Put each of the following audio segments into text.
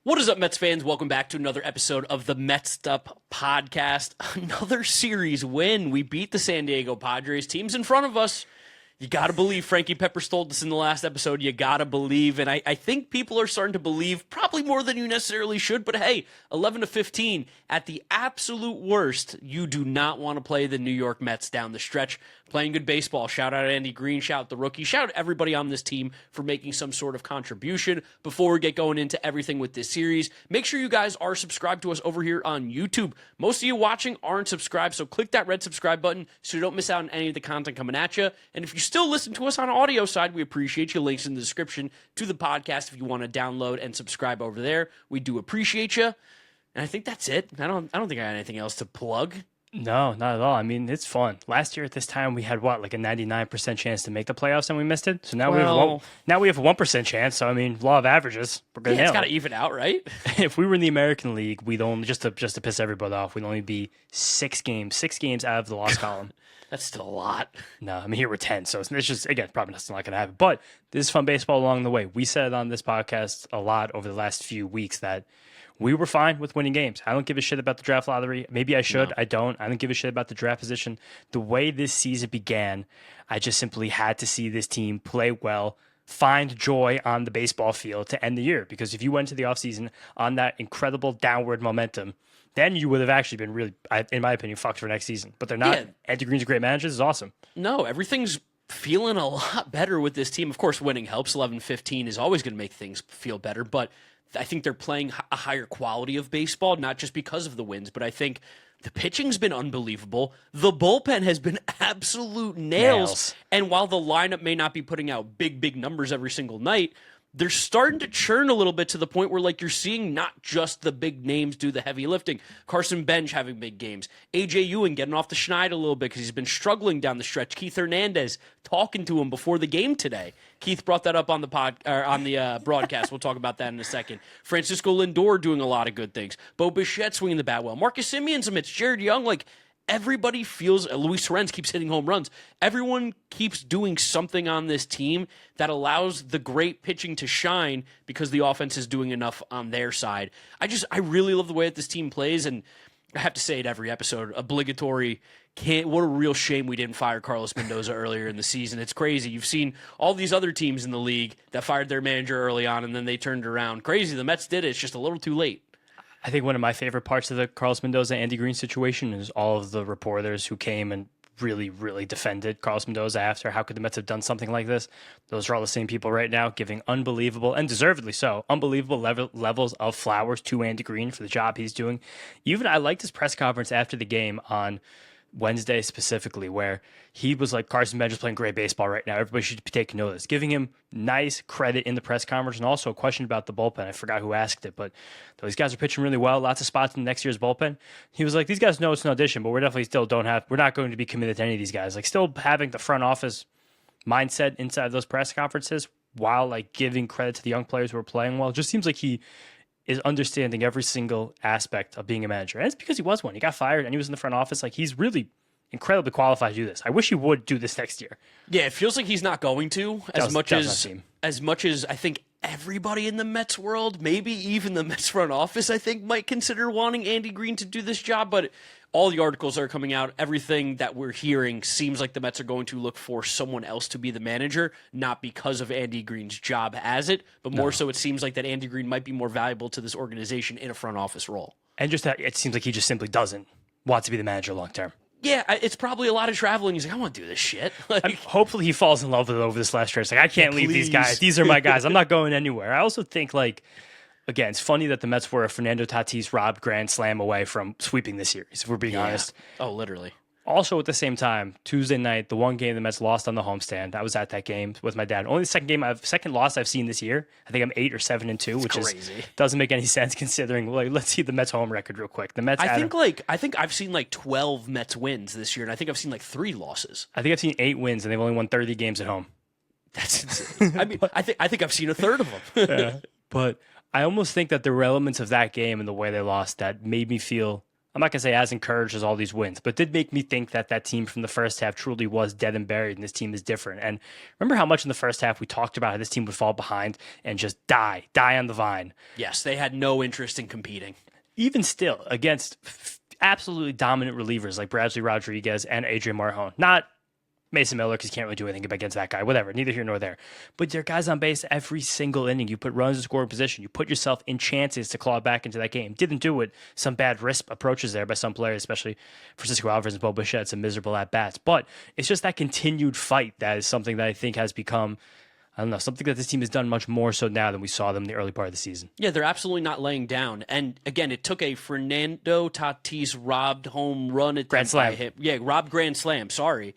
What is up, Mets fans? Welcome back to another episode of the Mets'd podcast. Another series win. We beat the San Diego Padres. Teams in front of us. You got to believe Frankie Peppers told us in the last episode. You got to believe. And I think people are starting to believe probably more than you necessarily should. But hey, 11-15 at the absolute worst. You do not want to play the New York Mets down the stretch. Playing good baseball. Shout out Andy Green. Shout out the rookie. Shout out everybody on this team for making some sort of contribution. Before we get going into everything with this series, make sure you guys are subscribed to us over here on YouTube. Most of you watching aren't subscribed, so click that red subscribe button so you don't miss out on any of the content coming at you. And if you still listen to us on audio side, we appreciate you. Links in the description to the podcast if you want to download and subscribe over there. We do appreciate you. And I think that's it. I don't think I got anything else to plug. No, not at all. I mean, it's fun. Last year at this time, we had like a 99% chance to make the playoffs, and we missed it. So now we have a 1% chance. So I mean, law of averages, we're gonna nail it. It's got to even out, right? If we were in the American League, we'd only just to piss everybody off, we'd only be 6 games out of the loss column. That's still a lot. No, I mean, here we're 10, so it's just, again, probably not going to happen. But this is fun baseball along the way. We said on this podcast a lot over the last few weeks that we were fine with winning games. I don't give a shit about the draft lottery. Maybe I should. No. I don't. I don't give a shit about the draft position. The way this season began, I just simply had to see this team play well, find joy on the baseball field to end the year. Because if you went to the offseason on that incredible downward momentum, then you would have actually been really, in my opinion, fucked for next season. But they're not. Yeah. Andy Green's a great manager. This is awesome. No, everything's feeling a lot better with this team. Of course, winning helps. 11-15 is always going to make things feel better. But I think they're playing a higher quality of baseball, not just because of the wins, but I think the pitching's been unbelievable. The bullpen has been absolute nails. And while the lineup may not be putting out big numbers every single night, they're starting to churn a little bit to the point where, like, you're seeing not just the big names do the heavy lifting. Carson Benge having big games. A.J. Ewing getting off the schneid a little bit because he's been struggling down the stretch. Keith Hernandez talking to him before the game today. Keith brought that up on the broadcast. We'll talk about that in a second. Francisco Lindor doing a lot of good things. Bo Bichette swinging the bat well. Marcus Semion's amidst Jared Young, like, everybody feels, Luis Torrens keeps hitting home runs. Everyone keeps doing something on this team that allows the great pitching to shine because the offense is doing enough on their side. I really love the way that this team plays, and I have to say it every episode, obligatory. What a real shame we didn't fire Carlos Mendoza earlier in the season. It's crazy. You've seen all these other teams in the league that fired their manager early on, and then they turned around. Crazy. The Mets did it. It's just a little too late. I think one of my favorite parts of the Carlos Mendoza Andy Green situation is all of the reporters who came and really, really defended Carlos Mendoza after. How could the Mets have done something like this? Those are all the same people right now giving unbelievable, and deservedly so, unbelievable levels of flowers to Andy Green for the job he's doing. Even I liked his press conference after the game on Wednesday specifically, where he was like, Carson Benge is playing great baseball right now. Everybody should be taking notice, giving him nice credit in the press conference, and also a question about the bullpen. I forgot who asked it, but these guys are pitching really well. Lots of spots in next year's bullpen. He was like, these guys know it's an audition, but we're definitely still we're not going to be committed to any of these guys. Like, still having the front office mindset inside those press conferences while like giving credit to the young players who are playing well. It just seems like he is understanding every single aspect of being a manager. And it's because he was one. He got fired and he was in the front office. Like, he's really incredibly qualified to do this. I wish he would do this next year. Yeah, it feels like he's not going to as much as I think everybody in the Mets world, maybe even the Mets front office, I think might consider wanting Andy Green to do this job. But all the articles that are coming out, everything that we're hearing seems like the Mets are going to look for someone else to be the manager, not because of Andy Green's job as it, but more so it seems like that Andy Green might be more valuable to this organization in a front office role. And just that it seems like he just simply doesn't want to be the manager long term. Yeah, it's probably a lot of traveling. He's like, I want to do this shit. Like, hopefully he falls in love with it over this last year. It's like, I can't leave these guys. These are my guys. I'm not going anywhere. I also think, like, again, it's funny that the Mets were a Fernando Tatis Rob grand slam away from sweeping the series, if we're being honest. Oh, literally. Also, at the same time, Tuesday night, the one game the Mets lost on the homestand. I was at that game with my dad. Only the second loss I've seen this year. I think I'm 8 or 7-2, which doesn't make any sense considering. Like, let's see the Mets home record real quick. The Mets. I think I've seen like 12 Mets wins this year, and I think I've seen like 3 losses. I think I've seen 8 wins, and they've only won 30 games at home. That's insane. I mean, I think I've seen a third of them. Yeah. But I almost think that there were elements of that game and the way they lost that made me feel I'm not going to say as encouraged as all these wins, but it did make me think that that team from the first half truly was dead and buried, and this team is different. And remember how much in the first half we talked about how this team would fall behind and just die on the vine. Yes, they had no interest in competing. Even still, against absolutely dominant relievers like Bradley Rodriguez and Adrian Marjon. Not Mason Miller, because you can't really do anything against that guy. Whatever, neither here nor there. But there are guys on base every single inning. You put runners in scoring position. You put yourself in chances to claw back into that game. Didn't do it. Some bad risk approaches there by some players, especially Francisco Alvarez and Bo Bichette, some miserable at-bats. But it's just that continued fight that is something that I think has become, I don't know, something that this team has done much more so now than we saw them in the early part of the season. Yeah, they're absolutely not laying down. And again, it took a Fernando Tatis robbed home run attempt Grand slam. by him. Yeah, robbed grand slam. Sorry,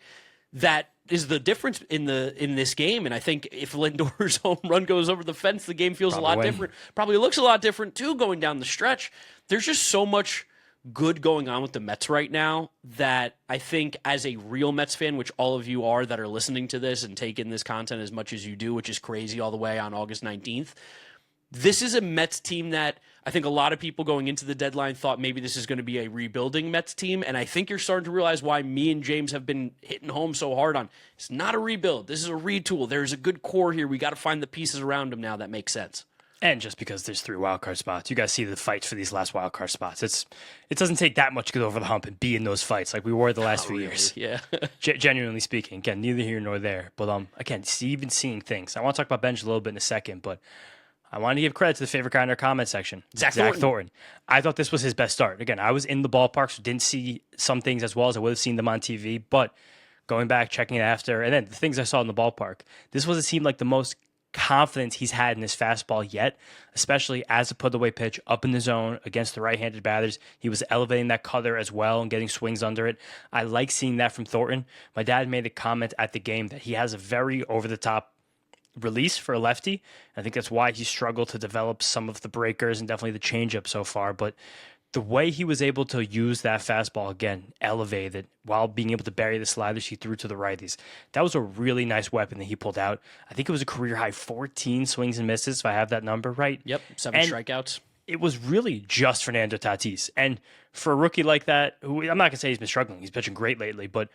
that is the difference in this game. And I think if Lindor's home run goes over the fence, the game feels a lot different. Probably looks a lot different too going down the stretch. There's just so much good going on with the Mets right now that I think as a real Mets fan, which all of you are that are listening to this and take in this content as much as you do, which is crazy all the way on August 19th, this is a Mets team that I think a lot of people going into the deadline thought maybe this is going to be a rebuilding Mets team. And I think you're starting to realize why me and James have been hitting home so hard on it's not a rebuild. This is a retool. There's a good core here. We got to find the pieces around them now that make sense. And just because there's 3 wildcard spots, you guys see the fights for these last wildcard spots. It doesn't take that much to get over the hump and be in those fights like we were the last few years. Yeah. Genuinely speaking, again, neither here nor there. But again, even seeing things. I want to talk about Benge a little bit in a second, but I want to give credit to the favorite guy in our comment section, Zac Thornton. I thought this was his best start. Again, I was in the ballpark, so didn't see some things as well as I would have seen them on TV. But going back, checking it after, and then the things I saw in the ballpark, this was, it seemed like the most confidence he's had in his fastball yet, especially as a put-away pitch up in the zone against the right-handed batters. He was elevating that cutter as well and getting swings under it. I like seeing that from Thornton. My dad made a comment at the game that he has a very over-the-top release for a lefty. I think that's why he struggled to develop some of the breakers and definitely the changeup so far. But the way he was able to use that fastball, again, elevated while being able to bury the sliders he threw to the righties, that was a really nice weapon that he pulled out. I think it was a career-high 14 swings and misses, if I have that number right. Yep, 7 strikeouts. It was really just Fernando Tatis. And for a rookie like that, who I'm not going to say he's been struggling, he's pitching great lately, but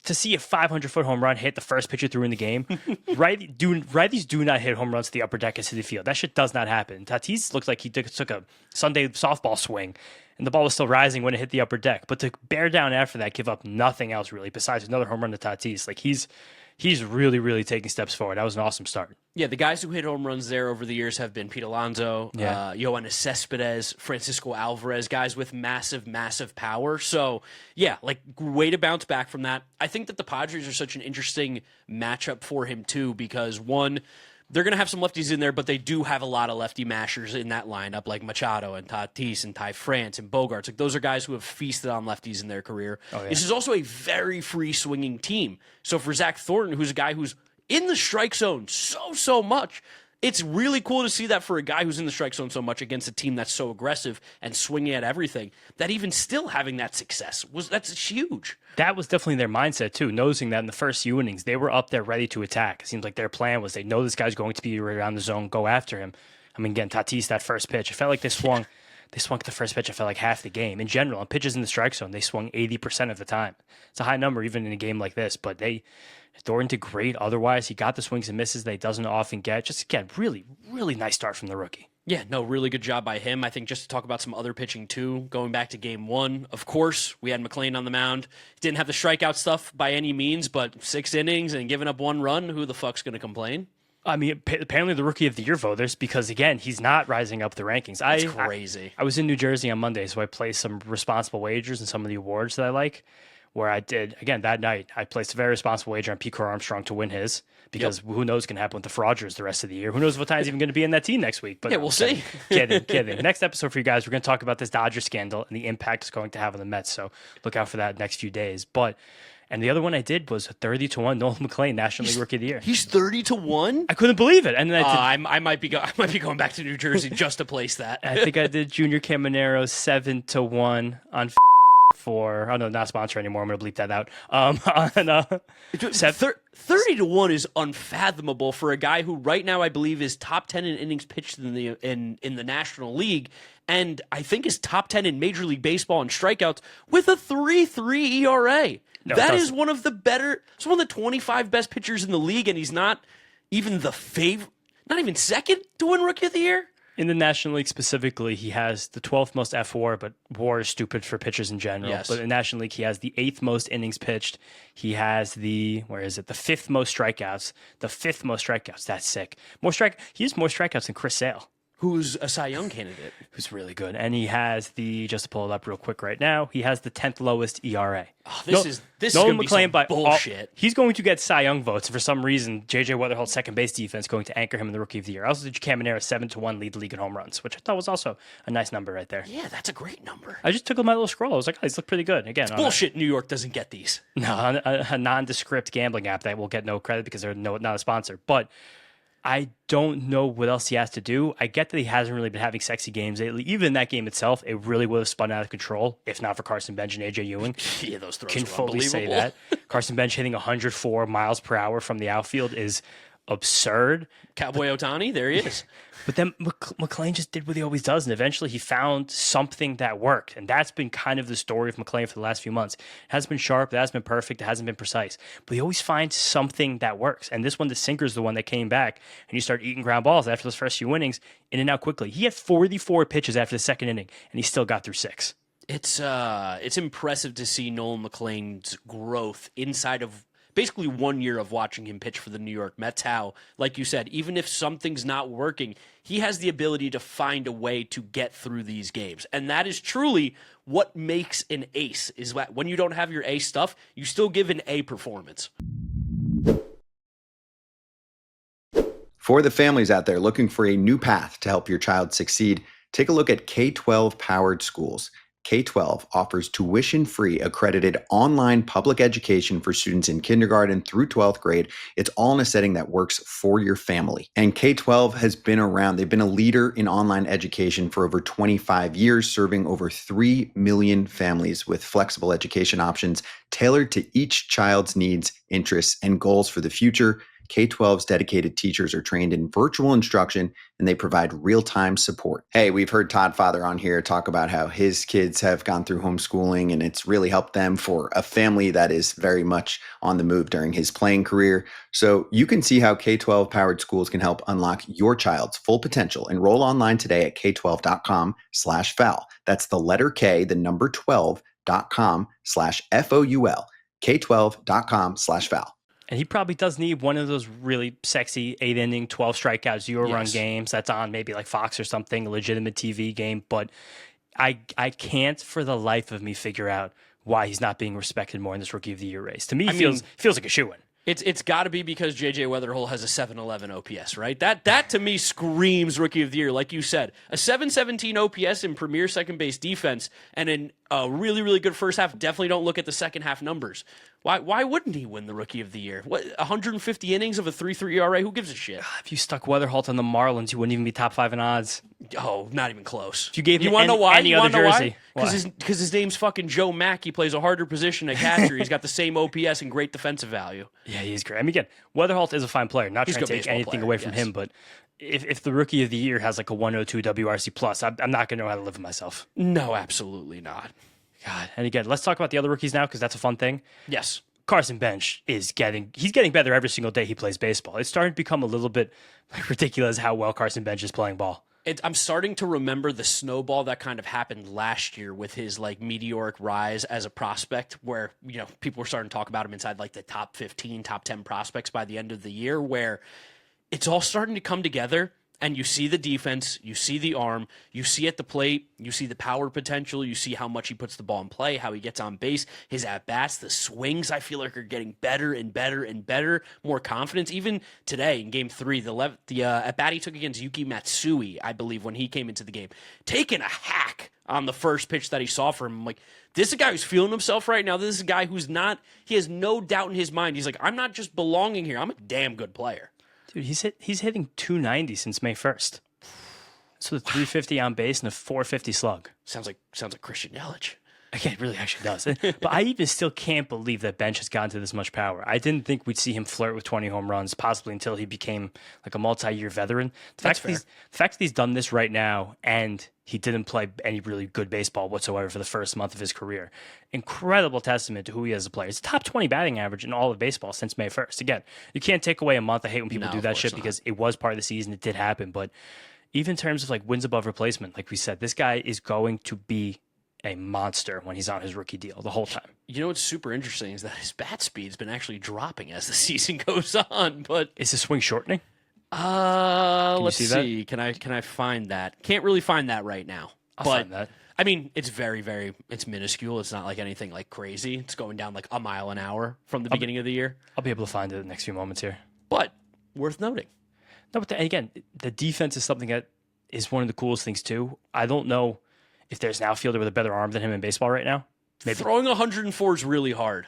to see a 500-foot home run hit the first pitch he threw in the game, righties do not hit home runs to the upper deck and city field. That shit does not happen. Tatis looked like he took a Sunday softball swing, and the ball was still rising when it hit the upper deck. But to bear down after that, give up nothing else really besides another home run to Tatis, like he's really, really taking steps forward. That was an awesome start. Yeah, the guys who hit home runs there over the years have been Pete Alonso, Yoenis Cespedes, Francisco Alvarez, guys with massive, massive power. So, yeah, like, way to bounce back from that. I think that the Padres are such an interesting matchup for him, too, because, one, they're going to have some lefties in there, but they do have a lot of lefty mashers in that lineup, like Machado and Tatis and Ty France and Bogarts. Like, those are guys who have feasted on lefties in their career. Oh, yeah. This is also a very free swinging team. So for Zac Thornton, who's a guy who's in the strike zone so much, it's really cool to see that for a guy who's in the strike zone so much against a team that's so aggressive and swinging at everything, that even still having that success, that's huge. That was definitely their mindset, too, noticing that in the first few innings, they were up there ready to attack. It seems like their plan was they know this guy's going to be around the zone, go after him. I mean, again, Tatis, that first pitch, it felt like they swung at the first pitch, I felt like half the game. In general, on pitches in the strike zone, they swung 80% of the time. It's a high number even in a game like this, but Thornton did great otherwise. He got the swings and misses that he doesn't often get. Just, again, really, really nice start from the rookie. Yeah, no, really good job by him. I think just to talk about some other pitching, too, going back to game 1, of course, we had McLean on the mound. Didn't have the strikeout stuff by any means, but 6 innings and giving up 1 run, who the fuck's going to complain? I mean, apparently the Rookie of the Year voters, because, again, he's not rising up the rankings. That's crazy. I was in New Jersey on Monday, so I placed some responsible wagers and some of the awards that I like, where I did, again, that night, I placed a very responsible wager on Pete Armstrong to win his, because who knows what's going to happen with the Frauders the rest of the year. Who knows what time's even going to be in that team next week. But yeah, we'll see. Kidding. Next episode for you guys, we're going to talk about this Dodger scandal and the impact it's going to have on the Mets, so look out for that next few days. And the other one I did was 30-1 Nolan McLean, National League Rookie of the Year. He's 30-1? I couldn't believe it. And then I might be going back to New Jersey just to place that. I think I did Junior Caminero 7-1 on for, oh no, not a sponsor anymore. I'm going to bleep that out. 30-1 is unfathomable for a guy who right now I believe is top 10 in innings pitched in the National League, and I think is top 10 in Major League Baseball in strikeouts with a 3.3 ERA. No, that is one of the better. It's one of the 25 best pitchers in the league, and he's not even the favorite, not even second to win Rookie of the Year. In the National League specifically, he has the 12th most F4, but WAR is stupid for pitchers in general. Yes. But in the National League, he has the 8th most innings pitched. He has the 5th most strikeouts. The 5th most strikeouts. That's sick. He has more strikeouts than Chris Sale, who's a Cy Young candidate. Who's really good. And he has just to pull it up real quick right now, he has the 10th lowest ERA. Oh, this is Nolan going to McLean, be some bullshit. He's going to get Cy Young votes. For some reason, J.J. Weatherhold's second base defense going to anchor him in the Rookie of the Year. Also, Caminera 7-1 lead the league in home runs, which I thought was also a nice number right there. Yeah, that's a great number. I just took my little scroll. I was like, oh, these look pretty good. Again, bullshit. New York doesn't get these. No, on a nondescript gambling app that will get no credit because they're not a sponsor. But I don't know what else he has to do. I get that he hasn't really been having sexy games lately. Even in that game itself, it really would have spun out of control if not for Carson Benge and AJ Ewing. Yeah, those throws can were fully say unbelievable. that. Carson Benge hitting 104 miles per hour from the outfield is absurd. Cowboy Ohtani, there he is. But then McLean just did what he always does, and eventually he found something that worked. And that's been kind of the story of McLean for the last few months. It hasn't been sharp, it hasn't been perfect, it hasn't been precise. But he always finds something that works. And this one, the sinker's the one that came back, and you start eating ground balls after those first few innings, in and out quickly. He had 44 pitches after the second inning, and he still got through 6. It's impressive to see Nolan McLean's growth inside of basically 1 year of watching him pitch for the New York Mets. How, like you said, even if something's not working, he has the ability to find a way to get through these games. And that is truly what makes an ace, is that when you don't have your A stuff, you still give an A performance. For the families out there looking for a new path to help your child succeed, take a look at K-12 Powered Schools. K-12 offers tuition-free accredited online public education for students in kindergarten through 12th grade. It's all in a setting that works for your family. And K-12 has been around. They've been a leader in online education for over 25 years, serving over 3 million families with flexible education options tailored to each child's needs, interests, and goals for the future. K-12's dedicated teachers are trained in virtual instruction, and they provide real-time support. Hey, we've heard Todd Father on here talk about how his kids have gone through homeschooling, and it's really helped them for a family that is very much on the move during his playing career. So you can see how K-12 Powered Schools can help unlock your child's full potential. Enroll online today at k12.com/FOUL. That's the letter K, the number 12.com/FOUL. K12.com/FOUL. And he probably does need one of those really sexy 8-inning, 12 strikeout, 0-run games that's on maybe like Fox or something, a legitimate TV game. But I can't for the life of me figure out why he's not being respected more in this Rookie of the Year race. To me, feels like a shoo-in. It's got to be because J.J. Weatherholt has a 711 OPS, right? That to me screams Rookie of the Year. Like you said, a 717 OPS in premier second base defense and in a really, really good first half. Definitely don't look at the second half numbers. Why wouldn't he win the Rookie of the Year? 150 innings of a 3.3 ERA? Who gives a shit? If you stuck Weatherholt on the Marlins, you wouldn't even be top 5 in odds. Oh, not even close. If you gave him want to know why? any other jersey. Because his name's fucking Joe Mack. He plays a harder position at catcher. He's got the same OPS and great defensive value. Yeah, he's great. I mean, again, Weatherholt is a fine player. Not trying to take anything away from him, but if the Rookie of the Year has like a 102 WRC plus, I'm not going to know how to live with myself. No, absolutely not. God. And again, let's talk about the other rookies now because that's a fun thing. Yes. Carson Benge he's getting better every single day he plays baseball. It's starting to become a little bit ridiculous how well Carson Benge is playing ball. I'm starting to remember the snowball that kind of happened last year with his like meteoric rise as a prospect where, people were starting to talk about him inside like the top 15, top 10 prospects by the end of the year, where it's all starting to come together. And you see the defense, you see the arm, you see at the plate, you see the power potential, you see how much he puts the ball in play, how he gets on base, his at-bats, the swings, I feel like are getting better and better and better, more confidence. Even today in Game 3, the at-bat he took against Yuki Matsui, I believe, when he came into the game, taking a hack on the first pitch that he saw from him. Like, this is a guy who's feeling himself right now. This is a guy he has no doubt in his mind. He's like, I'm not just belonging here, I'm a damn good player. Dude, he's hitting 290 since May 1st. So the 350 on base and a 450 slug. Sounds like Christian Yelich. Again, it really actually does. But I even still can't believe that Benge has gotten to this much power. I didn't think we'd see him flirt with 20 home runs, possibly until he became like a multi-year veteran. The fact that he's done this right now and he didn't play any really good baseball whatsoever for the first month of his career. Incredible testament to who he is as a player. It's a top 20 batting average in all of baseball since May 1st. Again, you can't take away a month. I hate when people do that shit because it was part of the season. It did happen. But even in terms of like wins above replacement, like we said, this guy is going to be a monster when he's on his rookie deal the whole time. You know what's super interesting is that his bat speed's been actually dropping as the season goes on. But is his swing shortening? Let's see. Can I find that? Can't really find that right now. I'll find that. I mean, it's it's minuscule. It's not like anything like crazy. It's going down like a mile an hour from the beginning of the year. I'll be able to find it in the next few moments here. But worth noting. No, but again, the defense is something that is one of the coolest things too. I don't know if there's an outfielder with a better arm than him in baseball right now. Maybe. Throwing 104 is really hard.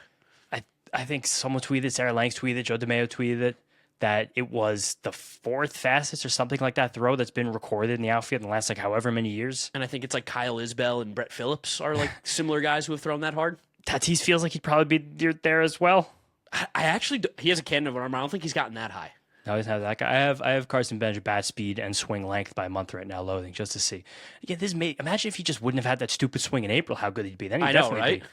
I think someone tweeted, Sarah Langs tweeted, Joe DeMeo tweeted it, that it was the fourth fastest or something like that throw that's been recorded in the outfield in the last like however many years. And I think it's like Kyle Isbell and Brett Phillips are like similar guys who have thrown that hard. Tatis feels like he'd probably be there as well. I actually, he has a cannon of an arm. I don't think he's gotten that high. No, he's not that guy. I have Carson Benge bat speed and swing length by month right now, loading just to see. Again, imagine if he just wouldn't have had that stupid swing in April, how good he'd be. Then he'd definitely right? Be.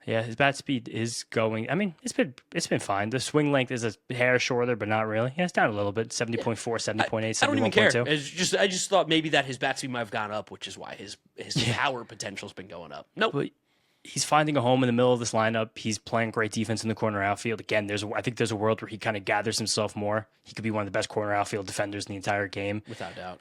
Yeah, his bat speed is going. I mean, it's been fine. The swing length is a hair shorter, but not really. Yeah, it's down a little bit, 70.4, 70.8, I don't even care. 71.2. I just thought maybe that his bat speed might have gone up, which is why his power potential's been going up. Nope. But he's finding a home in the middle of this lineup. He's playing great defense in the corner outfield. Again, I think there's a world where he kind of gathers himself more. He could be one of the best corner outfield defenders in the entire game. Without doubt.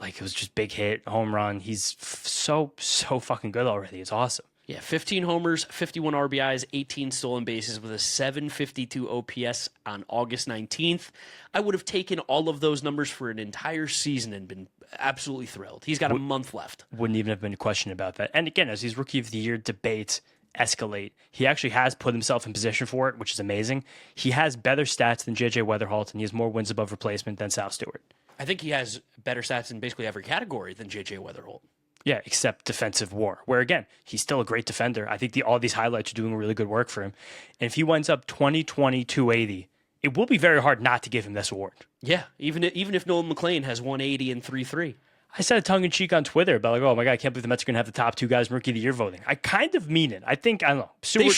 Like it was just big hit, home run. He's so fucking good already. It's awesome. Yeah, 15 homers, 51 RBIs, 18 stolen bases with a 752 OPS on August 19th. I would have taken all of those numbers for an entire season and been absolutely thrilled. He's got a month left. Wouldn't even have been a question about that. And again, as these Rookie of the Year debates escalate, he actually has put himself in position for it, which is amazing. He has better stats than J.J. Weatherholt, and he has more wins above replacement than Sal Stewart. I think he has better stats in basically every category than J.J. Weatherholt. Yeah, except defensive WAR, where again, he's still a great defender. I think all these highlights are doing really good work for him. And if he winds up 20-20, 280, it will be very hard not to give him this award. Yeah, even if Nolan McLean has 180 and 3.3. I said a tongue-in-cheek on Twitter about like, oh my God, I can't believe the Mets are going to have the top two guys in Rookie of the Year voting. I kind of mean it. I don't know. They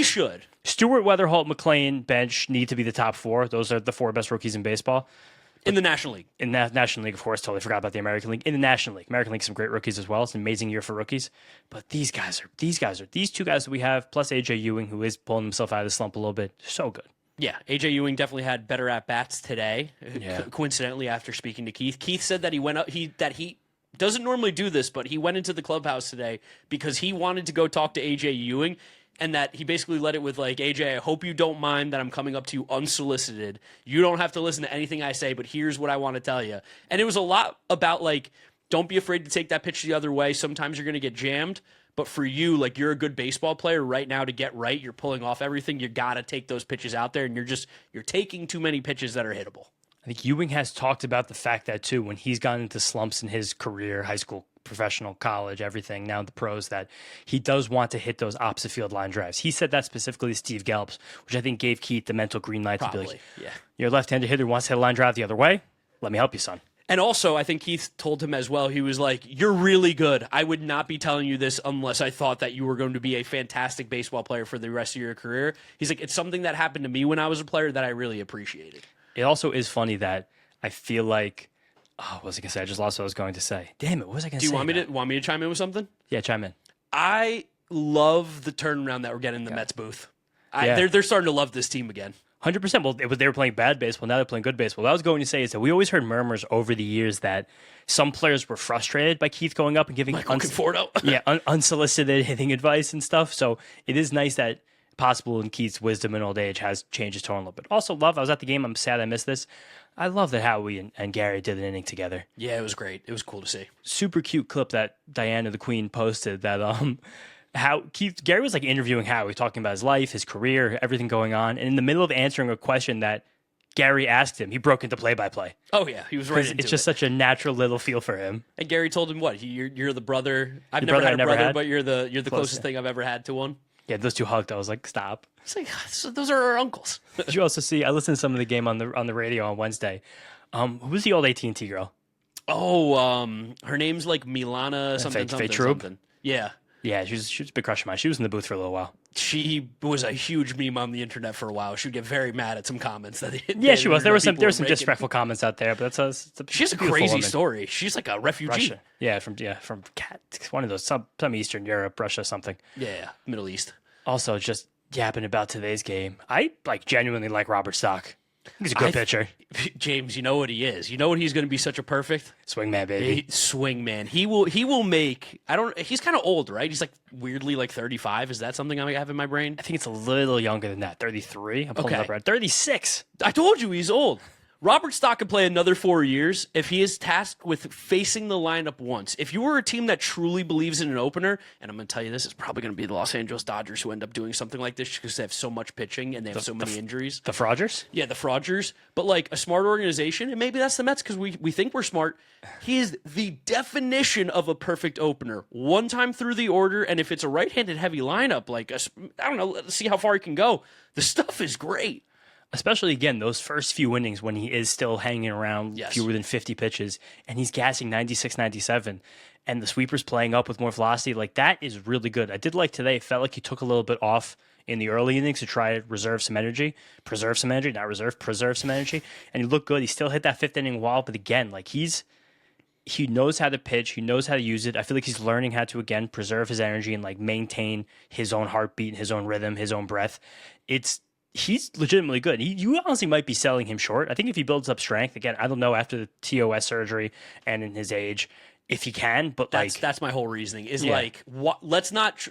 should. Stewart, Weatherholt, McLean, Benge need to be the top four. Those are the four best rookies in baseball. In the National League. In the National League, of course. Totally forgot about the American League. In the National League. American League, some great rookies as well. It's an amazing year for rookies. But these two guys that we have, plus AJ Ewing, who is pulling himself out of the slump a little bit, so good. Yeah, AJ Ewing definitely had better at-bats today, coincidentally, after speaking to Keith. Keith said that he doesn't normally do this, but he went into the clubhouse today because he wanted to go talk to AJ Ewing, and that he basically led it with, like, AJ, I hope you don't mind that I'm coming up to you unsolicited. You don't have to listen to anything I say, but here's what I want to tell you. And it was a lot about, like, don't be afraid to take that pitch the other way. Sometimes you're going to get jammed. But for you, like, you're a good baseball player right now to get right. You're pulling off everything. You got to take those pitches out there, and you're taking too many pitches that are hittable. I think Ewing has talked about the fact that, too, when he's gotten into slumps in his career, high school, professional, college, everything, now the pros, that he does want to hit those opposite field line drives. He said that specifically to Steve Gelbs, which I think gave Keith the mental green light to be like, your left-handed hitter wants to hit a line drive the other way. Let me help you, son. And also, I think Keith told him as well, he was like, you're really good. I would not be telling you this unless I thought that you were going to be a fantastic baseball player for the rest of your career. He's like, it's something that happened to me when I was a player that I really appreciated. It also is funny that I feel like, what was I going to say? I just lost what I was going to say. Damn it, what was I going to say? Do you want me to chime in with something? Yeah, chime in. I love the turnaround that we're getting in the Mets booth. They're starting to love this team again. 100%. Well, they were playing bad baseball. Now they're playing good baseball. What I was going to say is that we always heard murmurs over the years that some players were frustrated by Keith going up and giving unsolicited hitting advice and stuff. So it is nice that possible in Keith's wisdom and old age has changed his tone a little bit. Also, I was at the game. I'm sad I missed this. I love that Howie and Gary did an inning together. Yeah, it was great. It was cool to see. Super cute clip that Diana the Queen posted that Gary was like interviewing Howie, talking about his life, his career, everything going on. And in the middle of answering a question that Gary asked him, he broke into play-by-play. Oh yeah, he was right into It's just it. such a natural little feel for him. And Gary told him what? You're the brother. I've The never brother had I a never brother, had? but you're the Close, closest thing I've ever had to one. Yeah, those two hugged. I was like, stop. It's like so those are our uncles. Did you also see? I listened to some of the game on the radio on Wednesday. Who's the old AT&T girl? Oh, her name's like Milana something Faye something Trube? something. Yeah. Yeah, she was a big crush of mine. She was in the booth for a little while. She was a huge meme on the internet for a while. She would get very mad at some comments that Yeah, she was. There were some people were some making. disrespectful comments out there, but it's a She has a beautiful crazy woman. story. She's like a refugee. Russia. Yeah, from one of those some Eastern Europe, Russia, something. Yeah, Middle East. Also, just yapping about today's game. I genuinely like Robert Stock. He's a good pitcher. James, you know what he is. You know what he's going to be such a perfect Swingman, baby. swing man. He will make. I don't. He's kind of old, right? He's like weirdly like 35. Is that something I have in my brain? I think it's a little younger than that. 33. I'm pulling Okay. up right. 36. I told you he's old. Robert Stock could play another 4 years if he is tasked with facing the lineup once. If you were a team that truly believes in an opener, and I'm going to tell you this, it's probably going to be the Los Angeles Dodgers who end up doing something like this because they have so much pitching and they have so many injuries. The Frogers? Yeah, the Frogers. But like a smart organization, and maybe that's the Mets because we think we're smart. He is the definition of a perfect opener. One time through the order, and if it's a right-handed heavy lineup, like, I don't know, let's see how far he can go. The stuff is great. Especially, again, those first few innings when he is still hanging around Yes. fewer than 50 pitches, and he's gassing 96, 97, and the sweeper's playing up with more velocity. Like, that is really good. I did like today. It felt like he took a little bit off in the early innings to try to preserve some energy, preserve some energy. And he looked good. He still hit that fifth inning wall, but again, like, he knows how to pitch. He knows how to use it. I feel like he's learning how to, again, preserve his energy and, like, maintain his own heartbeat, his own rhythm, his own breath. He's legitimately good. You honestly might be selling him short. I think if he builds up strength, again, I don't know after the TOS surgery and in his age, if he can, but That's my whole reasoning is Yeah. like, let's not,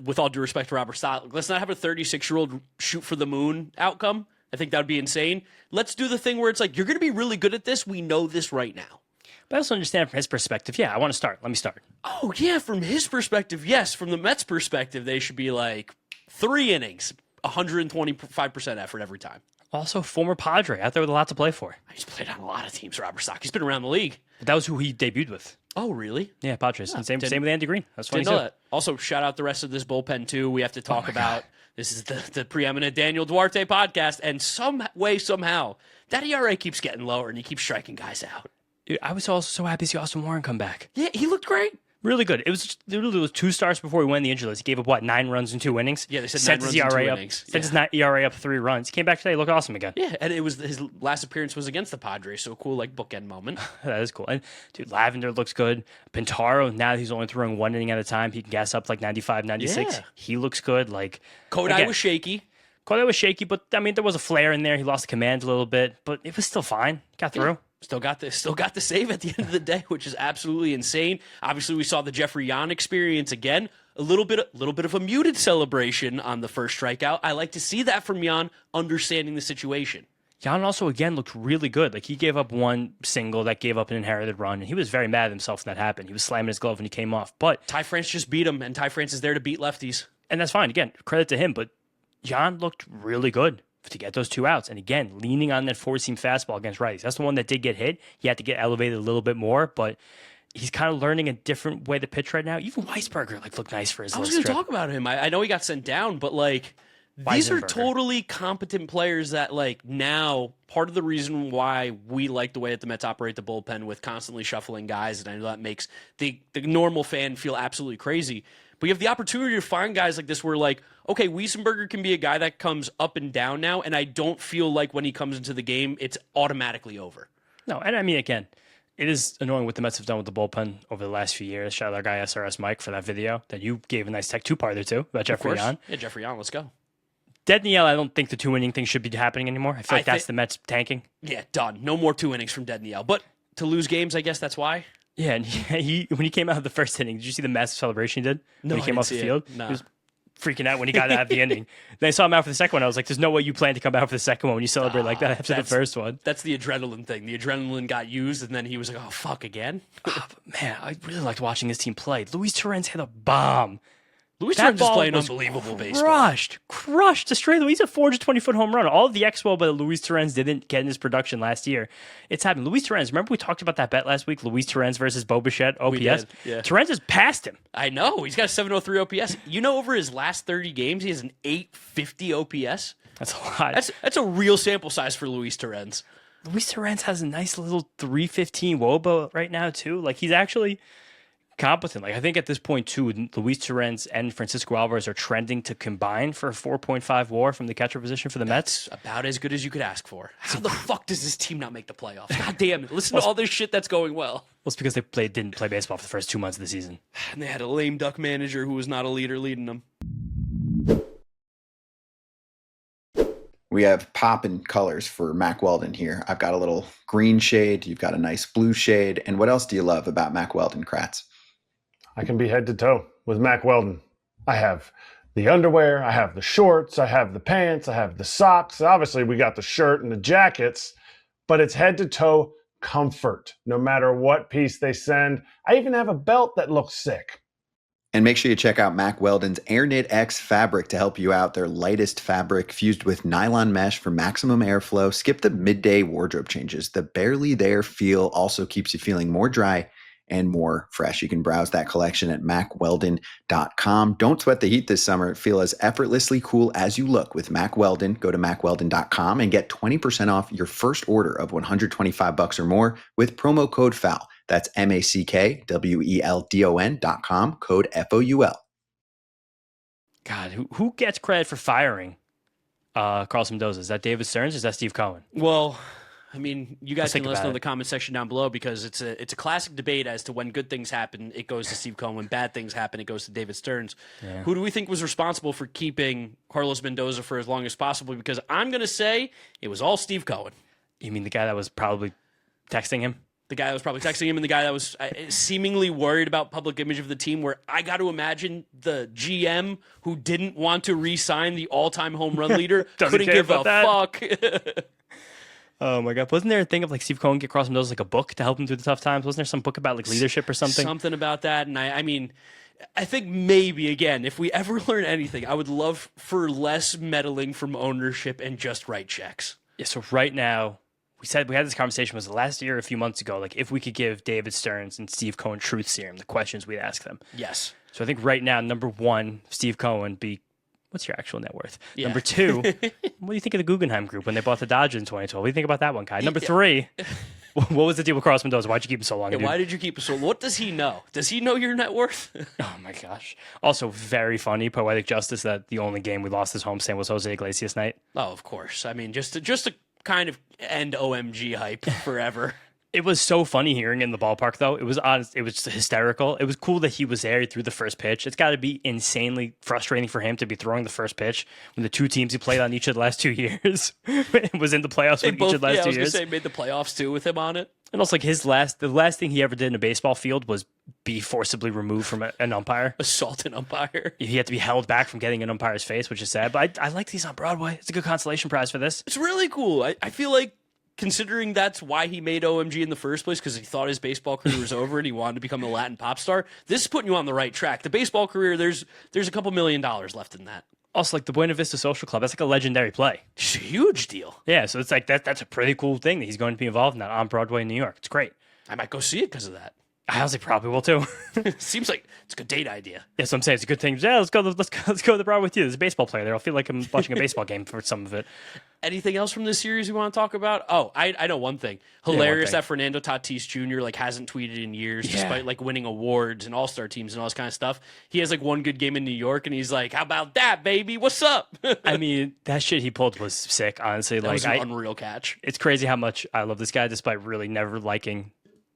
with all due respect to Robert Stock, let's not have a 36-year-old shoot for the moon outcome. I think that would be insane. Let's do the thing where it's like, you're going to be really good at this. We know this right now. But I also understand from his perspective, yeah, I want to start. Let me start. Oh, yeah, from his perspective, yes. From the Mets' perspective, they should be like 3 innings, 125% effort every time. Also, former Padre out there with a lot to play for. He's played on a lot of teams, Robert Stock. He's been around the league. But that was who he debuted with. Oh, really? Yeah, Padres. And same with Andy Green. That's funny Didn't know too. that. Also, shout out the rest of this bullpen, too. We have to talk about, this is the preeminent Daniel Duarte podcast, and some way, somehow, that ERA keeps getting lower, and he keeps striking guys out. Dude, I was also so happy to see Austin Warren come back. Yeah, he looked great. Really good. It was literally 2 starts before he went in the injury list. He gave up 9 runs in 2 innings. Yeah, they said Sent 9 his runs in 2 ERA innings. Sent his ERA up 3 runs. He came back today. Looked awesome again. Yeah, and it was his last appearance was against the Padres, so a cool like bookend moment. That is cool. And dude, Lavender looks good. Pintaro, now that he's only throwing 1 inning at a time, he can gas up like 95, 96. Yeah. He looks good. Like Kodai again, was shaky. Kodai was shaky, but I mean there was a flare in there. He lost command a little bit, but it was still fine. Got through. Still got the save at the end of the day, which is absolutely insane. Obviously, we saw the Jeffrey Yan experience again. A little bit of a muted celebration on the first strikeout. I like to see that from Yan, understanding the situation. Yan also again looked really good. Like he gave up 1 single that gave up an inherited run, and he was very mad at himself when that happened. He was slamming his glove when he came off. But Ty France just beat him, and Ty France is there to beat lefties. and that's fine. Again, credit to him, but Yan looked really good to get those 2 outs. And again, leaning on that 4-seam fastball against righties. That's the one that did get hit. He had to get elevated a little bit more, but he's kind of learning a different way to pitch right now. Even Weisberger looked nice for his I was little going to strip. talk about him. I know he got sent down, but like these are Weisenberger. totally competent players that like now part of the reason why we like the way that the Mets operate the bullpen with constantly shuffling guys, and I know that makes the normal fan feel absolutely crazy. But you have the opportunity to find guys like this where like, okay, Weisenberger can be a guy that comes up and down now, and I don't feel like when he comes into the game, it's automatically over. No, and I mean, again, it is annoying what the Mets have done with the bullpen over the last few years. Shout out our guy SRS Mike for that video that you gave a nice tech 2-parter to about Jeffrey Yan. Yeah, Jeffrey Yan, let's go. Danielle, I don't think the 2-inning thing should be happening anymore. I feel like that's the Mets tanking. Yeah, done. No more 2 innings from Danielle. But to lose games, I guess that's why. Yeah, and he when he came out of the first inning, did you see the massive celebration he did No, when he I came didn't off the see it. field? Nah. He was freaking out when he got out of the inning. Then I saw him out for the second one. I was like, "There's no way you plan to come out for the second one when you celebrate like that after the first one." That's the adrenaline thing. The adrenaline got used, and then he was like, oh, fuck, again? Man, I really liked watching this team play. Luis Torrens hit a bomb Luis That Torrens is ball playing was unbelievable baseball. crushed a straight. He's a 420-foot home run. All of the expo, but Luis Torrens didn't get in his production last year. It's happened. Luis Torrens, remember we talked about that bet last week? Luis Torrens versus Bo Bichette, OPS. We did, yeah. Torrens has passed him. I know. He's got a 703 OPS. You know, over his last 30 games, he has an 850 OPS. That's a lot. That's a real sample size for Luis Torrens. Luis Torrens has a nice little 315 WOBA right now, too. Like, he's actually competent. Like, I think at this point, too, Luis Torrens and Francisco Alvarez are trending to combine for a 4.5 WAR from the catcher position for the Mets. About as good as you could ask for. How the fuck does this team not make the playoffs? God damn it. Listen to all this shit that's going well. Well, it's because they didn't play baseball for the first 2 months of the season. And they had a lame duck manager who was not a leader leading them. We have poppin' colors for Mac Weldon here. I've got a little green shade. You've got a nice blue shade. And what else do you love about Mac Weldon, Kratz? I can be head to toe with Mac Weldon. I have the underwear, I have the shorts, I have the pants, I have the socks. Obviously, we got the shirt and the jackets, but it's head to toe comfort, no matter what piece they send. I even have a belt that looks sick. And make sure you check out Mac Weldon's AirKnit X fabric to help you out. Their lightest fabric fused with nylon mesh for maximum airflow. Skip the midday wardrobe changes. The barely there feel also keeps you feeling more dry and more fresh. You can browse that collection at macweldon.com. Don't sweat the heat this summer. Feel as effortlessly cool as you look with Mac Weldon. Go to macweldon.com and get 20% off your first order of $125 or more with promo code FOUL. That's MACKWELDON.com, code FOUL. God, who gets credit for firing Carson Mendoza? Is that David Stearns or is that Steve Cohen? Well, I mean, you guys Let's can think let us about know in it. the comment section down below because it's a classic debate as to when good things happen, it goes to Steve Cohen. When bad things happen, it goes to David Stearns. Yeah. Who do we think was responsible for keeping Carlos Mendoza for as long as possible? Because I'm going to say it was all Steve Cohen. You mean the guy that was probably texting him? The guy that was probably texting him and the guy that was seemingly worried about public image of the team, where I got to imagine the GM who didn't want to re-sign the all-time home run leader couldn't care give a about that. fuck. Oh my God! Wasn't there a thing of like Steve Cohen get Carson Mendoza like a book to help him through the tough times? Wasn't there some book about like leadership or something? Something about that. And I mean, I think maybe, again, if we ever learn anything, I would love for less meddling from ownership and just write checks. Yeah. So right now, we had this conversation was last year, a few months ago. Like if we could give David Stearns and Steve Cohen truth serum, the questions we'd ask them. Yes. So I think right now, number one, Steve Cohen be. What's your actual net worth? Yeah. Number two, what do you think of the Guggenheim Group when they bought the Dodgers in 2012? What do you think about that one, Kai? Number three, what was the deal with Carson Mendoza? Why'd you keep him so long? Yeah, dude? why did you keep it so? What does he know? Does he know your net worth? Oh my gosh. Also, very funny, poetic justice that the only game we lost as homestand was Jose Iglesias night. Oh, of course. I mean, just to kind of end OMG hype forever. It was so funny hearing it in the ballpark, though. It was honest. It was hysterical. It was cool that he was there. He threw the first pitch. It's got to be insanely frustrating for him to be throwing the first pitch when the two teams he played on each of the last 2 years was in the playoffs with each of the last 2 I was years. gonna say made the playoffs too with him on it. And also, like the last thing he ever did in a baseball field was be forcibly removed from an umpire. Assault an umpire. He had to be held back from getting an umpire's face, which is sad. But I like these on Broadway. It's a good consolation prize for this. It's really cool. I feel like, considering that's why he made OMG in the first place, because he thought his baseball career was over and he wanted to become a Latin pop star, this is putting you on the right track. The baseball career, there's a couple $1 million left in that. Also, like the Buena Vista Social Club, that's like a legendary play. It's a huge deal. Yeah, so it's like that's a pretty cool thing that he's going to be involved in that on Broadway in New York. It's great. I might go see it because of that. I honestly probably will too. Seems like it's a good date idea. Yeah, so I'm saying it's a good thing. Yeah, let's go to the Broadway with you. There's a baseball player there. I'll feel like I'm watching a baseball game for some of it. Anything else from this series you want to talk about? Oh, I know one thing. Hilarious that Fernando Tatis Jr. like hasn't tweeted in years, despite like winning awards and all-star teams and all this kind of stuff. He has like one good game in New York, and he's like, "How about that, baby? What's up?" I mean, that shit he pulled was sick. Honestly, That was an unreal catch. It's crazy how much I love this guy, despite really never liking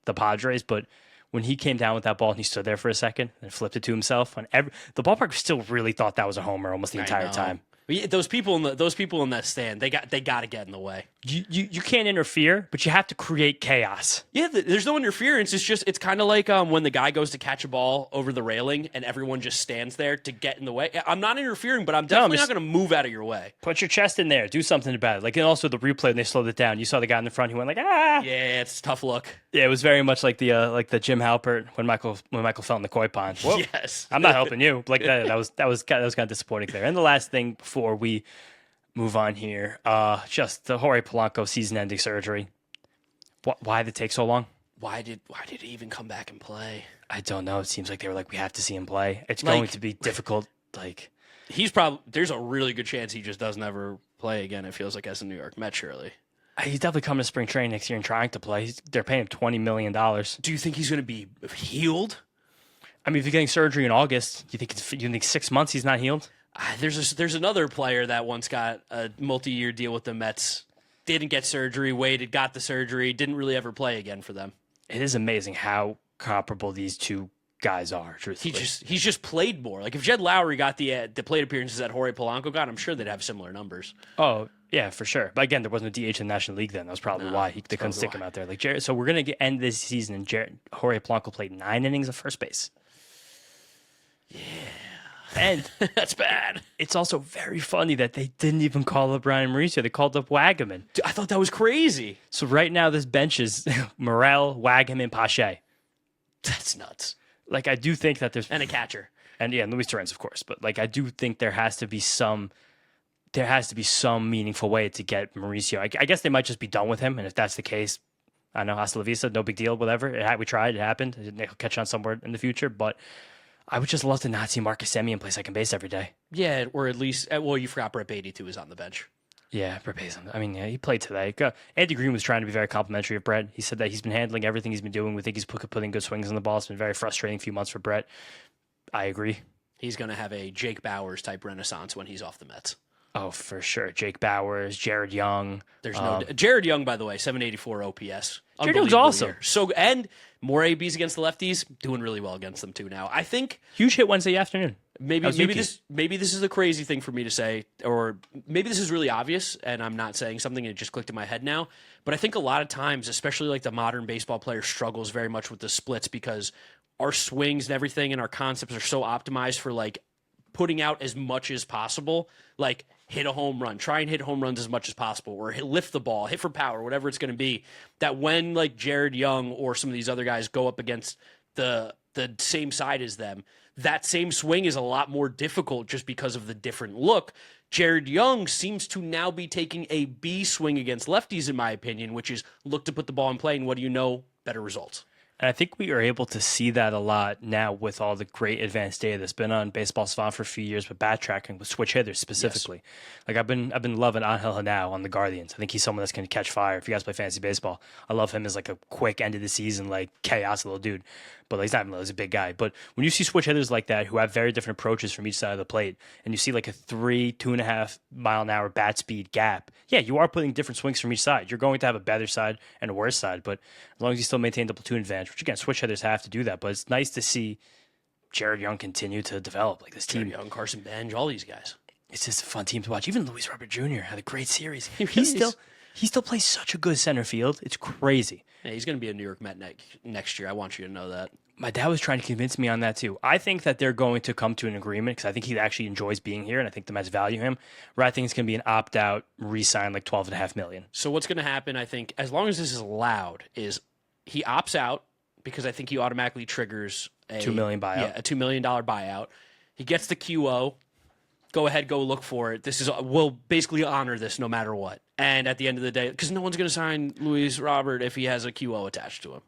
the Padres, but. When he came down with that ball and he stood there for a second and flipped it to himself, the ballpark still really thought that was a homer almost the entire time. Those people in that stand, they got to get in the way. You can't interfere, but you have to create chaos. Yeah, there's no interference. It's kind of like when the guy goes to catch a ball over the railing and everyone just stands there to get in the way. I'm not interfering, but I'm definitely not going to move out of your way. Put your chest in there. Do something about it. Like, and also the replay when they slowed it down, you saw the guy in the front. He went like, ah. Yeah, it's a tough look. Yeah, it was very much like the Jim Halpert when Michael fell in the koi pond. Whoa. Yes, I'm not helping you. Like that was kind of disappointing there. And the last thing before we move on here, just the Jorge Polanco season-ending surgery. Why did it take so long? Why did he even come back and play? I don't know. It seems like they were like, we have to see him play. It's going to be difficult. Like, there's a really good chance he just doesn't ever play again. It feels like as a New York Met, surely. He's definitely coming to spring training next year and trying to play. They're paying him $20 million. Do you think he's going to be healed? I mean, if you're getting surgery in August, you think 6 months he's not healed? There's another player that once got a multi-year deal with the Mets, didn't get surgery, waited, got the surgery, didn't really ever play again for them. It is amazing how comparable these two guys are, truthfully. He's just played more. Like if Jed Lowry got the plate appearances that Jorge Polanco got, I'm sure they'd have similar numbers. Oh, yeah, for sure. But again, there wasn't a DH in the National League then. That was probably why they couldn't stick him out there. Like Jared, so we're going to end this season and Jorge Polanco played 9 innings of first base. Yeah. And that's bad. It's also very funny that they didn't even call up Brian Mauricio. They called up Wagaman. Dude, I thought that was crazy. So right now this bench is Morel, Wagaman, Pache. That's nuts. Like I do think that there's and a catcher. And yeah, Luis Torrens, of course. But like I do think there has to be some meaningful way to get Mauricio. I guess they might just be done with him. And if that's the case, I know, hasta la vista, no big deal, whatever. We tried, it happened. He'll catch on somewhere in the future. But I would just love to not see Marcus Semien play second base every day. Yeah, or at least, well, you forgot Brett Beatty, too, is on the bench. Yeah, Brett Beatty's on the, I mean, yeah, he played today. Andy Green was trying to be very complimentary of Brett. He said that he's been handling everything he's been doing. We think he's putting good swings on the ball. It's been a very frustrating few months for Brett. I agree. He's going to have a Jake Bauers type renaissance when he's off the Mets. Oh, for sure. Jake Bauers, Jared Young. There's no Jared Young, by the way, 784 OPS. Jared Young's awesome. So and more ABs against the lefties, doing really well against them too now. I think huge hit Wednesday afternoon. Maybe this is a crazy thing for me to say, or maybe this is really obvious and I'm not saying something and it just clicked in my head now. But I think a lot of times, especially like the modern baseball player struggles very much with the splits because our swings and everything and our concepts are so optimized for like putting out as much as possible, like hit a home run, try and hit home runs as much as possible, or lift the ball, hit for power, whatever it's going to be, that when like Jared Young or some of these other guys go up against the same side as them, that same swing is a lot more difficult just because of the different look. Jared Young seems to now be taking a B swing against lefties, in my opinion, which is look to put the ball in play, and what do you know? Better results. And I think we are able to see that a lot now with all the great advanced data that's been on Baseball Savant for a few years, but bat tracking with switch hitters specifically. Yes. Like I've been loving Angel Hanao on the Guardians. I think he's someone that's going to catch fire. If you guys play fantasy baseball, I love him as like a quick end of the season, like chaos little dude. But like, he's not even little, he's a big guy. But when you see switch hitters like that who have very different approaches from each side of the plate, and you see like a 2.5 mile an hour bat speed gap, yeah, you are putting different swings from each side. You're going to have a better side and a worse side, but as long as you still maintain the platoon advantage, which again, switch hitters have to do that. But it's nice to see Jared Young continue to develop like this team. Jared Young, Carson Benge, all these guys. It's just a fun team to watch. Even Luis Robert Jr. had a great series. He still plays such a good center field. It's crazy. Yeah, he's going to be a New York Met next year. I want you to know that. My dad was trying to convince me on that too. I think that they're going to come to an agreement because I think he actually enjoys being here, and I think the Mets value him. Where I think it's going to be an opt-out, re-sign like $12.5 million. So what's going to happen? I think as long as this is allowed, is he opts out because I think he automatically triggers a $2 million buyout. Yeah, a $2 million buyout. He gets the QO. Go ahead, go look for it. We'll basically honor this no matter what. And at the end of the day, because no one's going to sign Luis Robert if he has a QO attached to him.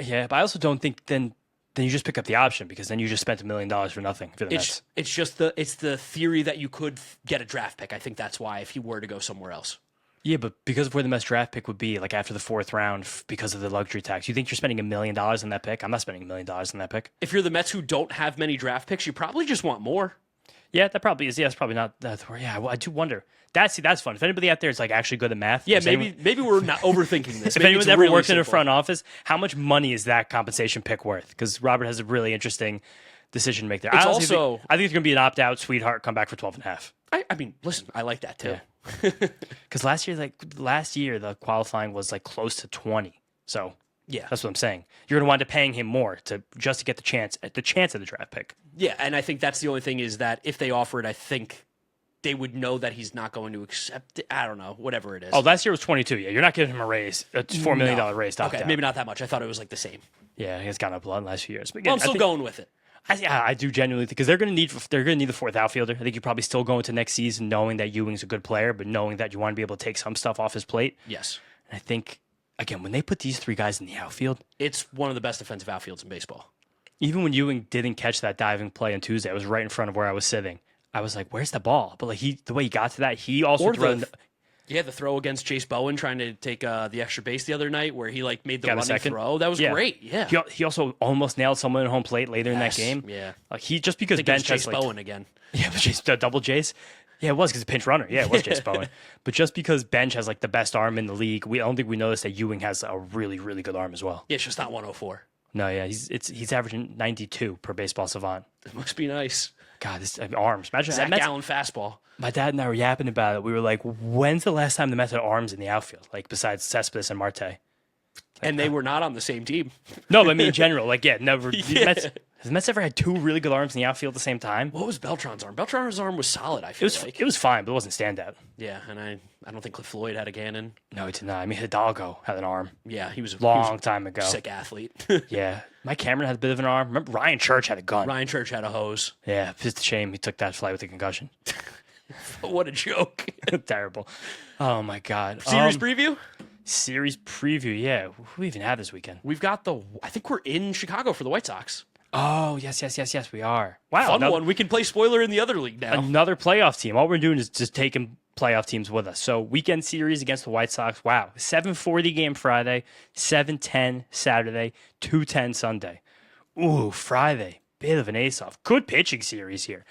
Yeah, but I also don't think then you just pick up the option because then you just spent $1 million for nothing for the Mets. It's just the theory that you could get a draft pick. I think that's why if he were to go somewhere else. Yeah, but because of where the Mets draft pick would be, like after the 4th round, because of the luxury tax, you think you're spending $1 million on that pick? I'm not spending $1 million on that pick. If you're the Mets who don't have many draft picks, you probably just want more. Yeah, that probably is. Yeah, it's probably not that. Yeah, well, I do wonder. That's fun. If anybody out there is like actually good at math, yeah, maybe we're not overthinking this. If anyone's ever worked in a front office, how much money is that compensation pick worth? Because Robert has a really interesting decision to make there. I think it's going to be an opt-out, sweetheart, come back for $12.5. I mean, listen, I like that too. Because last year the qualifying was like close to 20. So Yeah, that's what I'm saying. You're going to wind up paying him more to get the chance at the draft pick. yeah, and I think that's the only thing is that if they offer it, I think they would know that he's not going to accept it. I don't know, whatever it is. Oh, last year was 22. Yeah, you're not giving him a raise, a $4 million raise. Okay, maybe not that much. I thought it was like the same. Yeah, he's gone up a lot in the last few years. But Well, I'm still going with it. I do genuinely think because they're going to need the fourth outfielder. I think you probably still go into next season knowing that Ewing's a good player, but knowing that you want to be able to take some stuff off his plate. Yes. And I think again when they put these three guys in the outfield, It's one of the best defensive outfields in baseball. even when Ewing didn't catch that diving play on Tuesday, it was right in front of where I was sitting. I was like, "Where's the ball?" But like the way he got to that, he also the throw against Chase Bowen trying to take the extra base the other night where he like made the Got a running second. throw. That was great. Yeah. He also almost nailed someone at home plate later in that game. Yeah. Like he just because I think it was Benge has Chase like Bowen again. yeah, but Chase, the double Jace. Yeah, it was because pinch runner. Yeah, it was Chase Bowen. But just because Benge has like the best arm in the league, I don't think we noticed that Ewing has a really, really good arm as well. Yeah, it's just not 104. No, yeah, he's averaging 92 per Baseball Savant. It must be nice. God, this arms. Imagine Zach that. Gallen fastball. My dad and I were yapping about it. We were like, "When's the last time the Mets had arms in the outfield? Like besides Cespedes and Marte?" And they were not on the same team. No, but I mean in general, like never. Yeah. Has the Mets ever had two really good arms in the outfield at the same time? What was Beltran's arm? Beltran's arm was solid, I feel like. It was fine, but it wasn't standout. Yeah, and I don't think Cliff Floyd had a cannon. No, he did not. I mean Hidalgo had an arm Yeah, he was a long time ago. sick athlete. Yeah, Mike Cameron had a bit of an arm. Remember Ryan Church had a gun. Ryan Church had a hose. Yeah, it's just a shame he took that flight with a concussion. What a joke. Terrible. Oh my God. Series preview? Series preview. Yeah, who do we even have this weekend? We've got I think we're in Chicago for the White Sox. Oh yes, we are. Wow, Fun one. We can play spoiler in the other league now. Another playoff team. All we're doing is just taking playoff teams with us. So weekend series against the White Sox. Wow, 7:40 game Friday, 7:10 Saturday, 2:10 Sunday. Ooh, Friday, bit of an ace-off. Good pitching series here.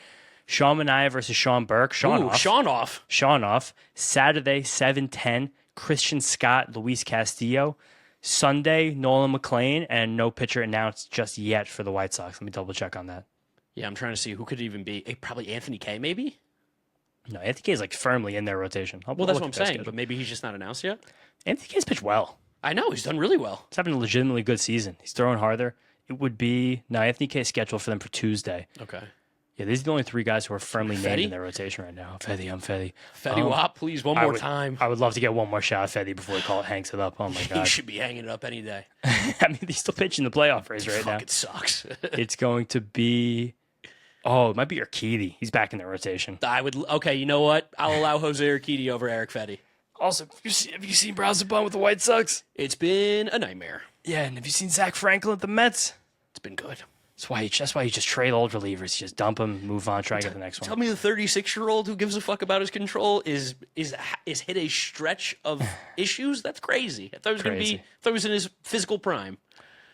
Sean Manaea versus Sean Burke. Sean off. Saturday, 7:10. Christian Scott, Luis Castillo. Sunday, Nolan McLean, and no pitcher announced just yet for the White Sox. Let me double check on that. Yeah, I'm trying to see who could it even be. Probably Anthony Kay, maybe? No, Anthony Kay is like firmly in their rotation. Well, that's what I'm saying, but maybe he's just not announced yet. Anthony Kay's pitched well. I know, he's done really well. He's having a legitimately good season. He's throwing harder. It would be... No, Anthony Kay's scheduled for them for Tuesday. Okay. Yeah, these are the only three guys who are firmly named Fetty? in their rotation right now. Fetty. Fetty Wap, please, one more time. I would love to get one more shot at Fetty before hangs it up. Oh, my God. He should be hanging it up any day. I mean, he's still pitching the playoff race right now. It sucks. It's going to be... Oh, it might be Urquidy. He's back in the rotation. Okay, you know what? I'll allow Jose Urquidy over Eric Fetty. Also, have you seen Browse Bun with the White Sox? It's been a nightmare. Yeah, and have you seen Zach Franklin at the Mets? It's been good. That's why you just trade old relievers. You just dump them, move on, try to get the next one. Tell me the 36-year-old who gives a fuck about his control is hit a stretch of issues? That's crazy. I thought he was in his physical prime.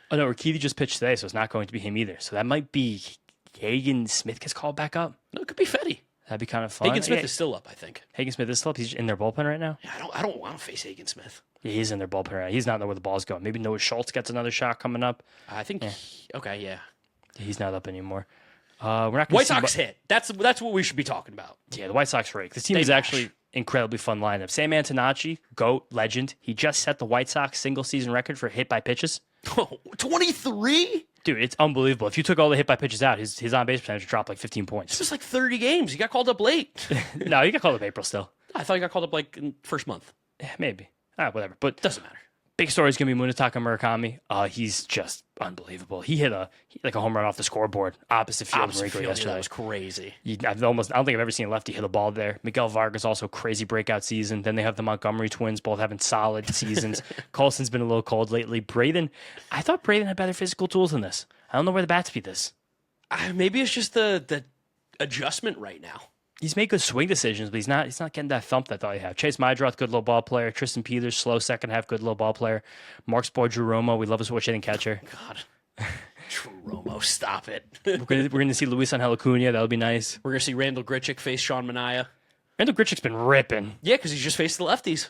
Oh no, Urquidy just pitched today, so it's not going to be him either. So that might be Hagen Smith gets called back up. No, it could be Fetty. That'd be kind of fun. Hagen Smith is still up, I think. Hagen Smith is still up. He's in their bullpen right now. Yeah, I don't want to face Hagen Smith. Yeah, he's in their bullpen right now. He's not know where the ball's going. Maybe Noah Schultz gets another shot coming up. I think. Yeah. He's not up anymore. We're not. White Sox hit. That's what we should be talking about. Yeah, the White Sox rake. This team is actually incredibly fun lineup. Sam Antonacci, GOAT, legend. He just set the White Sox single season record for hit by pitches. 23? Dude, it's unbelievable. If you took all the hit by pitches out, his on base percentage would drop like 15 points. This was like 30 games. He got called up late. No, he got called up April still. I thought he got called up like in first month. Maybe. Whatever. But Doesn't matter. big story is going to be Munetaka Murakami. He's just unbelievable. He hit a home run off the scoreboard opposite field yesterday. That was crazy. I don't think I've ever seen a lefty hit a ball there. Miguel Vargas also crazy breakout season. Then they have the Montgomery twins, both having solid seasons. Colson's been a little cold lately. I thought Braden had better physical tools than this. I don't know where the bats beat this. Maybe it's just the adjustment right now. He's made good swing decisions, but he's not getting that thump that I thought he had. Chase Mydroth, good little ball player. Tristan Peters, slow second half, good little ball player. Mark Spohr, Drew Romo, we love his switch hitting catcher. God. Drew Romo, stop it. We're gonna see Luis Angel Acuna. That'll be nice. We're gonna see Randall Grichuk face Sean Manaea. Randall Grichuk's been ripping. Yeah, because he's just faced the lefties.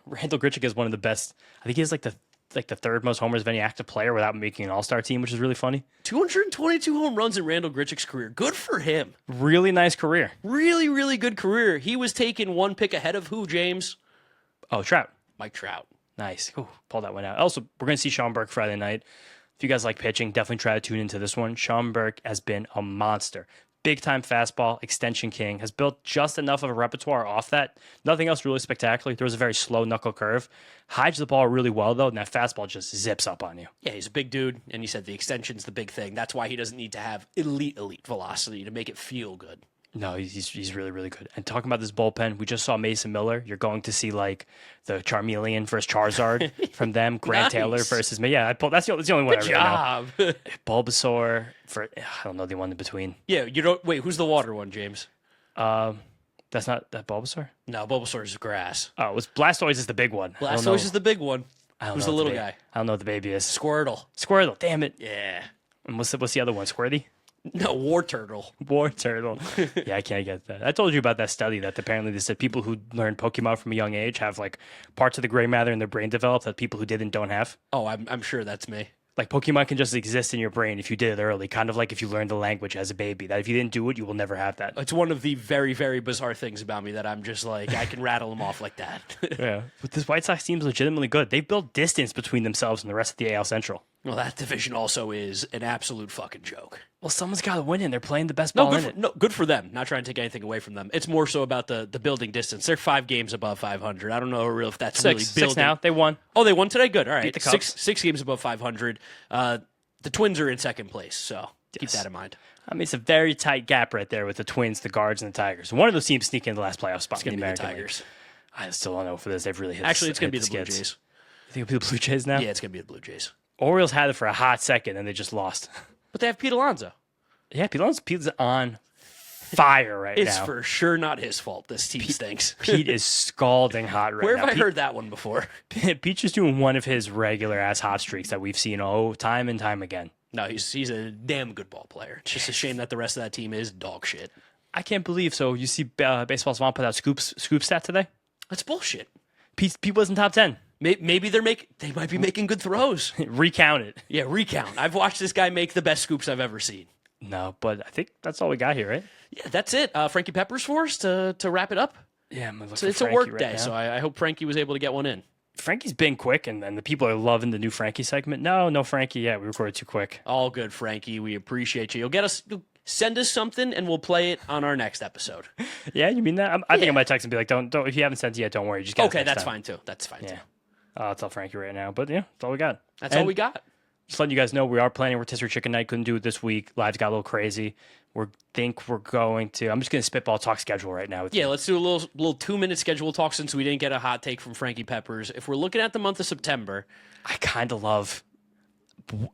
Randall Grichuk is one of the best. I think he has like the like the third most homers of any active player without making an all-star team, which is really funny. 222 home runs in Randall Grichuk's career. Good for him. Really nice career. Really, really good career. He was taken one pick ahead of who, James? Oh, Trout. Mike Trout. Nice. Ooh, pull that one out. Also, we're going to see Sean Burke Friday night. If you guys like pitching, definitely try to tune into this one. Sean Burke has been a monster. Big-time fastball, extension king, has built just enough of a repertoire off that. Nothing else really spectacular. He throws a very slow knuckle curve. Hides the ball really well, though, and that fastball just zips up on you. Yeah, he's a big dude, and you said the extension's the big thing. That's why he doesn't need to have elite velocity to make it feel good. No, he's really, really good. And talking about this bullpen, we just saw Mason Miller. You're going to see like the Charmeleon versus Charizard from them. Grant Nice. Taylor versus me. Yeah, that's the only one Good I really know. job. Bulbasaur for I don't know the one in between. Yeah, you don't. Wait, who's the water one, James? That's not that Bulbasaur. No, Bulbasaur is grass. Oh, it was Blastoise is the big one. Blastoise is the big one. I don't Who's know the what little guy? I don't know what the baby is. Squirtle. Squirtle. Damn it. Yeah. And what's the other one? Squirty. No, War Turtle. War Turtle. Yeah, I can't get that. I told you about that study that apparently they said people who learn Pokemon from a young age have like parts of the gray matter in their brain developed that people who didn't don't have. Oh, I'm sure that's me. Like Pokemon can just exist in your brain if you did it early, kind of like if you learned the language as a baby. That if you didn't do it, you will never have that. It's one of the very, very bizarre things about me that I'm just like, I can rattle them off like that. Yeah. But this White Sox team is legitimately good. They've built distance between themselves and the rest of the AL Central. Well, that division also is an absolute fucking joke. Well, someone's got to win it. They're playing the best No, ball in it. good for them. Not trying to take anything away from them. It's more so about the building distance. They're 5 games above 500. I don't know if that's really building. Six now. They won. Oh, they won today? Good. All right. Beat the Cubs. Six games above 500. The Twins are in second place, so keep that in mind. I mean, it's a very tight gap right there with the Twins, the Guards, and the Tigers. One of those teams sneak in the last playoff spot. It's going in to the be the American League. Tigers. I still don't know for this. They've really hit. Actually, it's going to be the Blue skids. Jays. You think it'll be the Blue Jays now? Yeah, it's going to be the Blue Jays. Orioles had it for a hot second, and they just lost. But they have Pete Alonso. Yeah, Pete's on fire right It's now. for sure not his fault. This team stinks. Pete is scalding hot right Where now. have I heard that one before? Pete's just doing one of his regular ass hot streaks that we've seen time and time again. No, he's a damn good ball player. It's just a shame that the rest of that team is dog shit. I can't believe. So you see, Baseball Savant put out scoop stat today. That's bullshit. Pete wasn't top 10. Maybe they might be making good throws. Recount it. Yeah, recount. I've watched this guy make the best scoops I've ever seen. No, but I think that's all we got here, right? Yeah, that's it. Frankie Peppers for us to wrap it up. Yeah, I'm So it's a work day, so I hope Frankie was able to get one in. Frankie's been quick, and the people are loving the new Frankie segment. No Frankie yet. We recorded too quick. All good, Frankie. We appreciate you. You'll send us something, and we'll play it on our next episode. Yeah, you mean that? I think I might text and be like, don't. If you haven't sent it yet, don't worry. Just get it Okay, next that's time. fine too. That's fine too. Yeah, I'll tell Frankie right now. But yeah, that's all we got. That's all we got. Just letting you guys know, we are planning Rotisserie Chicken Night. Couldn't do it this week. Lives got a little crazy. Think we're going to. I'm just going to spitball talk schedule right now. Yeah, let's do a little 2-minute schedule talk since we didn't get a hot take from Frankie Peppers. If we're looking at the month of September, I kind of love.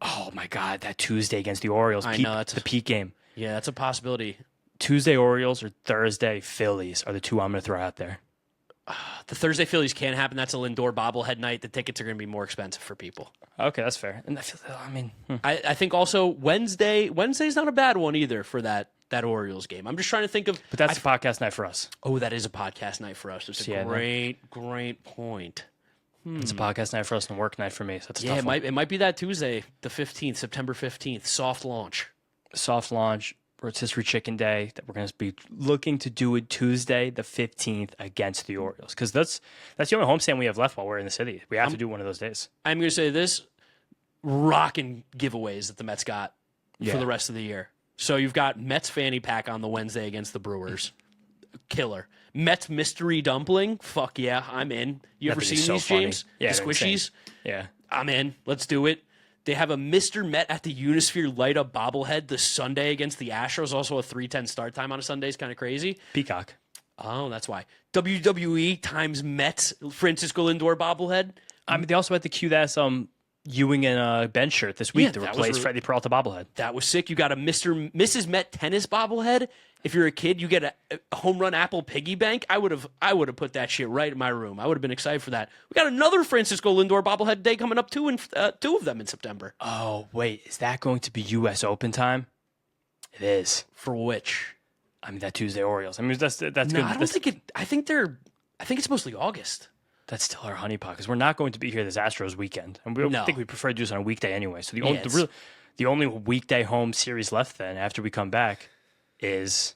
Oh my God, that Tuesday against the Orioles. I know, that's the Pete game. yeah, that's a possibility. Tuesday Orioles or Thursday Phillies are the two I'm going to throw out there. The Thursday Phillies can't happen. That's a Lindor bobblehead night. The tickets are going to be more expensive for people. Okay, that's fair. And I think also Wednesday's not a bad one either for that Orioles game. I'm just trying to think of. but that's the podcast night for us. Oh, that is a podcast night for us. It's a Yeah, great point. It's a podcast night for us and work night for me. So that's a Yeah, tough one. it might be that Tuesday, the 15th, September 15th, soft launch. Soft launch, Rotisserie Chicken Day. That we're going to be looking to do it Tuesday, the 15th, against the Orioles, because that's the only homestand we have left while we're in the city. We have to do one of those days. I'm going to say this: rocking giveaways that the Mets got for the rest of the year. So you've got Mets fanny pack on the Wednesday against the Brewers. Killer. Mets mystery dumpling. Fuck yeah, I'm in. You ever That'd be seen so these, funny. James? Yeah, the they're insane. squishies? Yeah. I'm in. Let's do it. They have a Mr. Met at the Unisphere light up bobblehead this Sunday against the Astros. Also a 3:10 start time on a Sunday is kind of crazy. Peacock. Oh, that's why. WWE times Mets Francisco Lindor bobblehead. I mean, they also had to cue that Ewing and Bench shirt this week Yeah, to that was replace Freddie Peralta bobblehead. That was sick. You got a Mrs. Met tennis bobblehead. If you're a kid, you get a home run apple piggy bank. I would have put that shit right in my room. I would have been excited for that. We got another Francisco Lindor bobblehead day coming up too, and two of them in September. Oh wait, is that going to be U.S. Open time? It is. For which? I mean, that Tuesday Orioles. I mean, that's No, good. I don't think it. I think it's mostly August. That's still our honeypot because we're not going to be here this Astros weekend, and I think we prefer to do this on a weekday anyway. So the only weekday home series left then after we come back is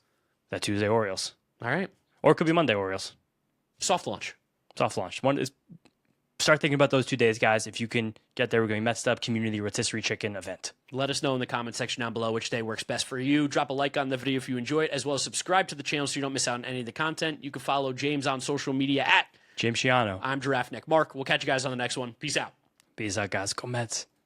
that Tuesday Orioles. All right. Or it could be Monday Orioles. Soft launch. One is start thinking about those 2 days, guys. If you can get there, we're going Mets'd Up Community Rotisserie Chicken event. Let us know in the comment section down below which day works best for you. Drop a like on the video if you enjoy it, as well as subscribe to the channel so you don't miss out on any of the content. You can follow James on social media at James Shiano. I'm Giraffe Neck Mark. We'll catch you guys on the next one. Peace out. Peace out, guys. Go Mets.